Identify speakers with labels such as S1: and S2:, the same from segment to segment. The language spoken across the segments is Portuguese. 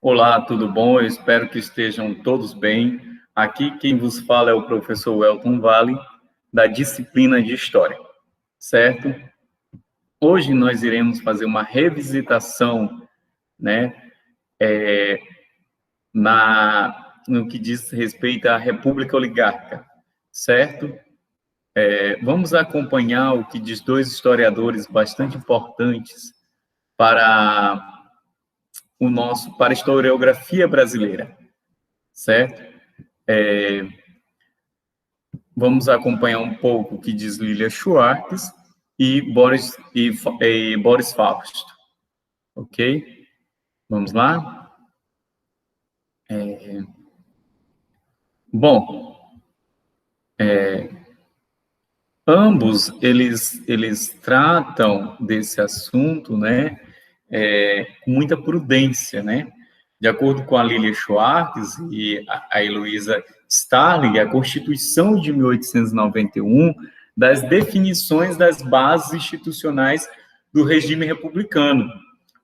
S1: Olá, tudo bom? Eu espero que estejam todos bem. Aqui quem vos fala é o professor Welton Vale, da disciplina de História, certo? Hoje nós iremos fazer uma revisitação, né, no que diz respeito à República Oligárquica, certo? Vamos acompanhar o que diz dois historiadores bastante importantes para para a historiografia brasileira, certo? Vamos acompanhar um pouco o que diz Lilia Schwartz e Boris Fausto, ok? Vamos lá? Bom, ambos eles tratam desse assunto, né, com muita prudência, né? De acordo com a Lilia Schwartz e a Heloísa Starling, a Constituição de 1891 das definições das bases institucionais do regime republicano,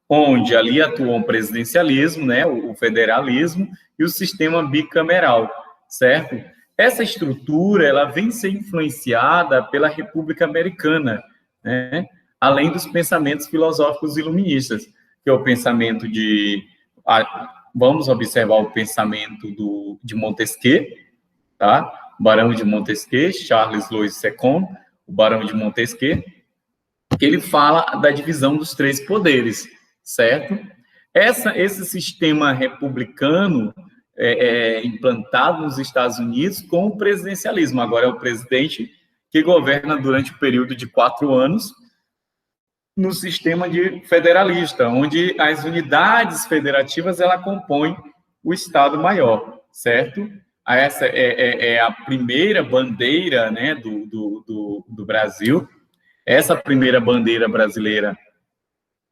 S1: onde ali atuam o presidencialismo, né, o federalismo e o sistema bicameral, certo? Essa estrutura ela vem ser influenciada pela República Americana, né, além dos pensamentos filosóficos iluministas, que é o pensamento vamos observar o pensamento de Montesquieu, tá? Barão de Montesquieu, Charles Louis II, o Barão de Montesquieu, que ele fala da divisão dos três poderes, certo? Esse sistema republicano implantado nos Estados Unidos com o presidencialismo. Agora é o presidente que governa durante o período de 4 anos no sistema federalista, onde as unidades federativas ela compõem o Estado maior, certo? Essa é a primeira bandeira, né, do Brasil. Essa primeira bandeira brasileira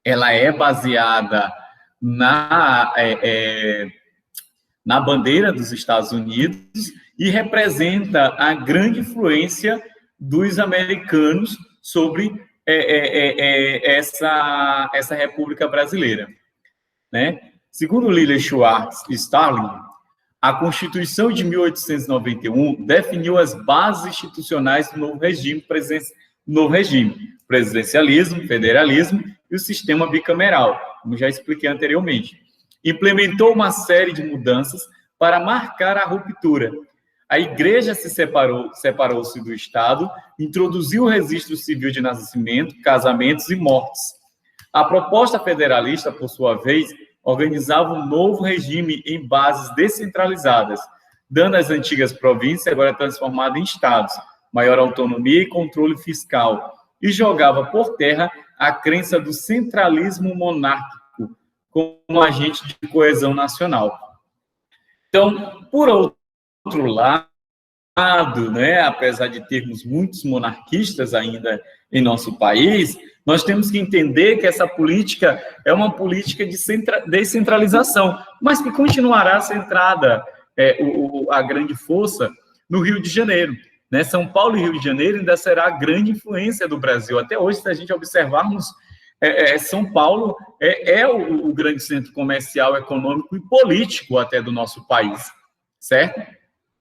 S1: ela é baseada na bandeira dos Estados Unidos e representa a grande influência dos americanos sobre essa República Brasileira, né? Segundo Lilia Schwartz e Starling, a Constituição de 1891 definiu as bases institucionais do novo regime, presidencialismo, federalismo e o sistema bicameral, como já expliquei anteriormente. Implementou uma série de mudanças para marcar a ruptura. A Igreja separou-se do Estado, introduziu o registro civil de nascimento, casamentos e mortes. A proposta federalista, por sua vez, organizava um novo regime em bases descentralizadas, dando às antigas províncias, agora transformadas em estados, maior autonomia e controle fiscal, e jogava por terra a crença do centralismo monárquico como agente de coesão nacional. Então, por outro lado, né, apesar de termos muitos monarquistas ainda em nosso país, nós temos que entender que essa política é uma política de descentralização, mas que continuará centrada a grande força no Rio de Janeiro. Né? São Paulo e Rio de Janeiro ainda será a grande influência do Brasil. Até hoje, se a gente observarmos, São Paulo é o grande centro comercial, econômico e político até do nosso país, certo?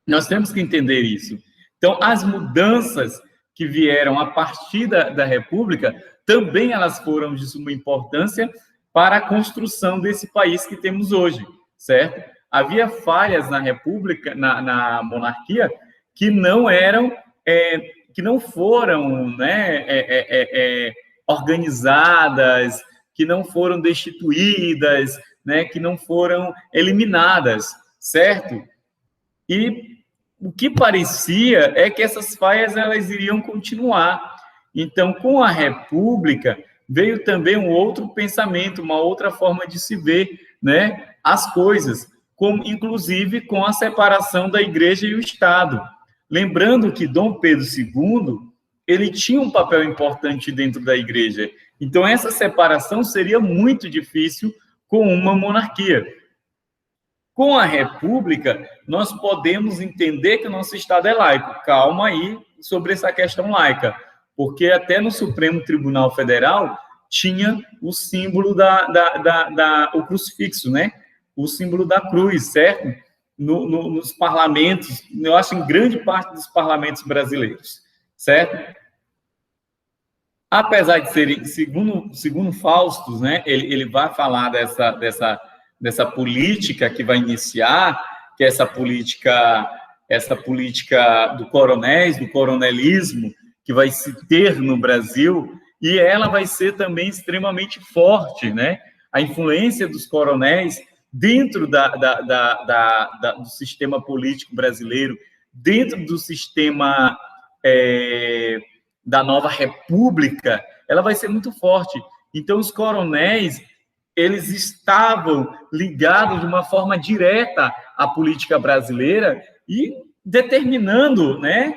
S1: Nós temos que entender isso. Então, as mudanças que vieram a partir da República, também elas foram de suma importância para a construção desse país que temos hoje, certo? Havia falhas na República, na monarquia, que não foram, né, organizadas, que não foram destituídas, né, que não foram eliminadas, certo? E o que parecia é que essas falhas elas iriam continuar. Então, com a República, veio também um outro pensamento, uma outra forma de se ver, né, as coisas, inclusive com a separação da Igreja e o Estado. Lembrando que Dom Pedro II, ele tinha um papel importante dentro da Igreja. Então, essa separação seria muito difícil com uma monarquia. Com a República, nós podemos entender que o nosso Estado é laico. Calma aí sobre essa questão laica, porque até no Supremo Tribunal Federal tinha o símbolo o crucifixo, né? o símbolo da cruz, certo? Nos parlamentos, eu acho em grande parte dos parlamentos brasileiros, certo? Apesar de serem, segundo Faustus, né, ele vai falar dessa política que vai iniciar, que é essa política do coronéis, do coronelismo, que vai se ter no Brasil, e ela vai ser também extremamente forte, né? A influência dos coronéis dentro do sistema político brasileiro, dentro do sistema da nova república, ela vai ser muito forte. Então, os coronéis, eles estavam ligados de uma forma direta à política brasileira e determinando, né,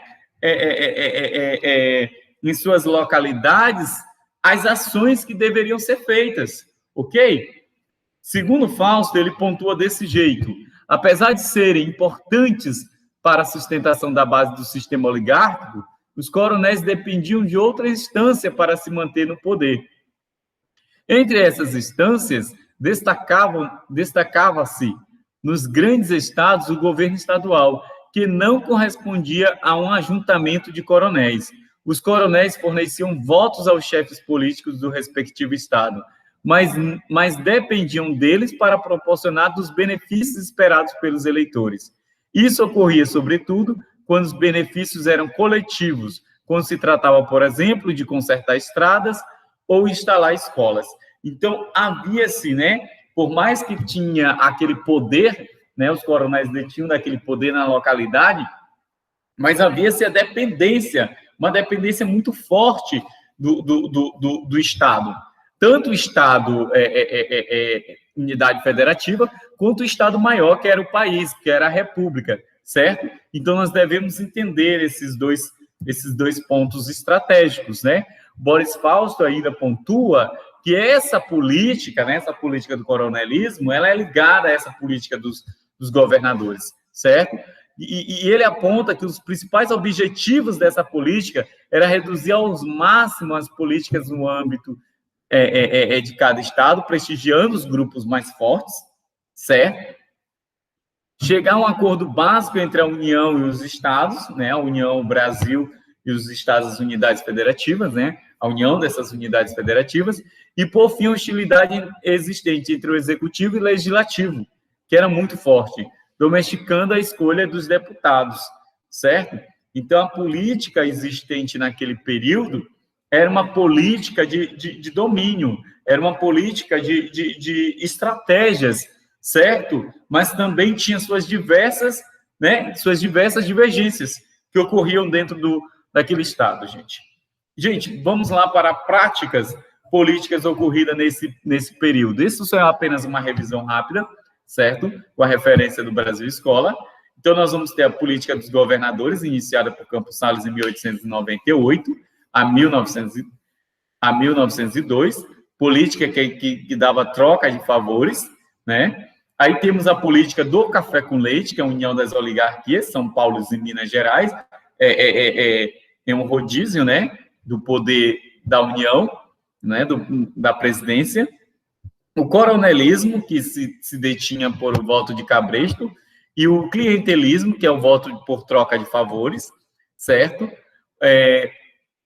S1: em suas localidades, as ações que deveriam ser feitas, ok? Segundo Fausto, ele pontua desse jeito: apesar de serem importantes para a sustentação da base do sistema oligárquico, os coronéis dependiam de outra instância para se manter no poder. Entre essas instâncias, destacava-se nos grandes estados o governo estadual, que não correspondia a um ajuntamento de coronéis. Os coronéis forneciam votos aos chefes políticos do respectivo estado, mas dependiam deles para proporcionar dos benefícios esperados pelos eleitores. Isso ocorria, sobretudo, quando os benefícios eram coletivos, quando se tratava, por exemplo, de consertar estradas ou instalar escolas. Então, havia-se, né, por mais que tinha aquele poder, né, os coronéis detinham daquele poder na localidade, mas havia-se a dependência, uma dependência muito forte do Estado. Tanto o Estado, unidade federativa, quanto o Estado maior, que era o país, que era a República, certo? Então, nós devemos entender esses dois pontos estratégicos, né? Boris Fausto ainda pontua que essa política, né, essa política do coronelismo, ela é ligada a essa política dos governadores, certo? E ele aponta que os principais objetivos dessa política era reduzir aos máximos as políticas no âmbito de cada estado, prestigiando os grupos mais fortes, certo? Chegar a um acordo básico entre a União e os estados, né? A União, o Brasil e os estados, as unidades federativas, né? A união dessas unidades federativas, e, por fim, a hostilidade existente entre o executivo e o legislativo, que era muito forte, domesticando a escolha dos deputados, certo? Então, a política existente naquele período era uma política de domínio, era uma política de estratégias, certo? Mas também tinha suas diversas divergências que ocorriam dentro daquele Estado, gente. Gente, vamos lá para práticas políticas ocorridas nesse período. Isso só é apenas uma revisão rápida, certo? Com a referência do Brasil Escola. Então, nós vamos ter a política dos governadores, iniciada por Campos Salles em 1898 a 1902, política que dava troca de favores, né? Aí temos a política do café com leite, que é a união das oligarquias, São Paulo e Minas Gerais, é um rodízio, né, do poder da União, né, da presidência. O coronelismo, que se detinha por o voto de cabresto, e o clientelismo, que é o voto por troca de favores, certo?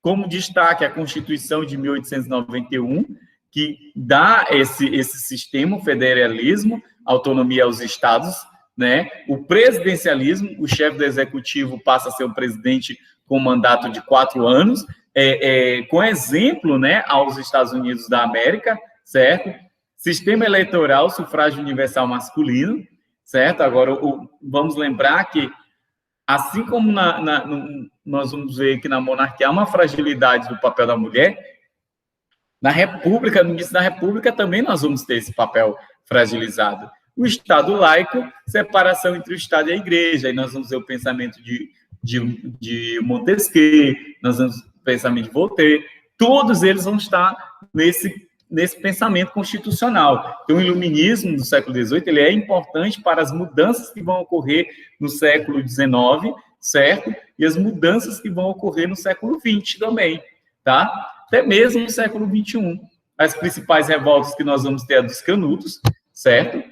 S1: Como destaque a Constituição de 1891, que dá esse sistema, o federalismo, autonomia aos estados, né? O presidencialismo, o chefe do executivo passa a ser o presidente com mandato de 4 anos, com exemplo, né, aos Estados Unidos da América, certo? Sistema eleitoral, sufrágio universal masculino, certo? Agora, vamos lembrar que, assim como nós vamos ver que na monarquia há uma fragilidade do papel da mulher, na República, no início da República, também nós vamos ter esse papel fragilizado. O Estado laico, separação entre o Estado e a Igreja, aí nós vamos ver o pensamento de Montesquieu, nós vamos ver o pensamento de Voltaire, todos eles vão estar nesse pensamento constitucional. Então, o iluminismo do século XVIII, ele é importante para as mudanças que vão ocorrer no século XIX, certo? E as mudanças que vão ocorrer no século XX também, tá? Até mesmo no século XXI. As principais revoltas que nós vamos ter é a dos Canudos, certo?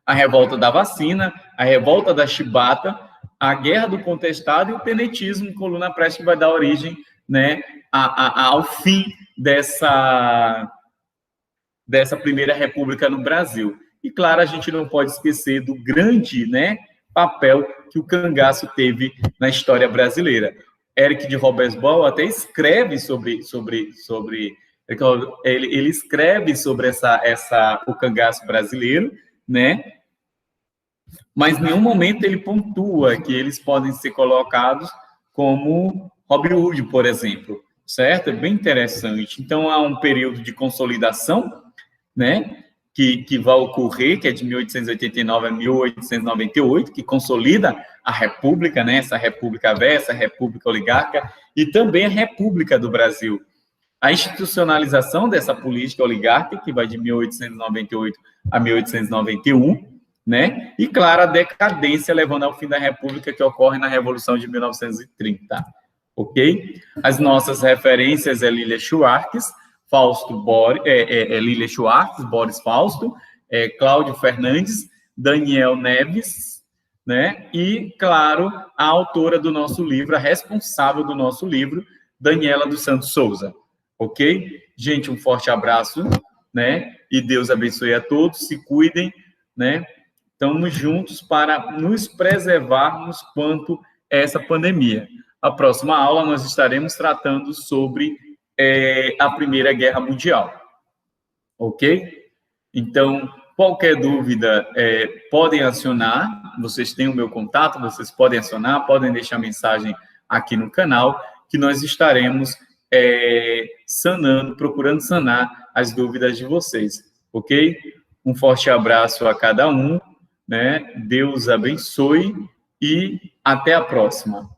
S1: A revolta da vacina, a revolta da chibata, a guerra do contestado e o tenetismo em coluna prestes, que vai dar origem, né, ao fim dessa primeira república no Brasil. E, claro, a gente não pode esquecer do grande, né, papel que o cangaço teve na história brasileira. Éric de Robespierre até escreve ele escreve sobre o cangaço brasileiro, né? Mas em nenhum momento ele pontua que eles podem ser colocados como Robin Hood, por exemplo, certo? É bem interessante. Então, há um período de consolidação, né, que vai ocorrer, que é de 1889 a 1898, que consolida a República, né, essa República velha, essa República oligarca, e também a República do Brasil. A institucionalização dessa política oligarca, que vai de 1898 a 1891, né, e, claro, a decadência levando ao fim da República, que ocorre na Revolução de 1930, ok? As nossas referências é Lilia Schwartz, Lilia Schwartz, Boris Fausto, Cláudio Fernandes, Daniel Neves, né? E, claro, a autora do nosso livro, a responsável do nosso livro, Daniela dos Santos Souza, ok? Gente, um forte abraço, né? E Deus abençoe a todos, se cuidem, né? Estamos juntos para nos preservarmos quanto a essa pandemia. A próxima aula nós estaremos tratando sobre a Primeira Guerra Mundial, ok? Então, qualquer dúvida, podem acionar, vocês têm o meu contato, vocês podem acionar, podem deixar mensagem aqui no canal, que nós estaremos procurando sanar as dúvidas de vocês, ok? Um forte abraço a cada um, né? Deus abençoe e até a próxima.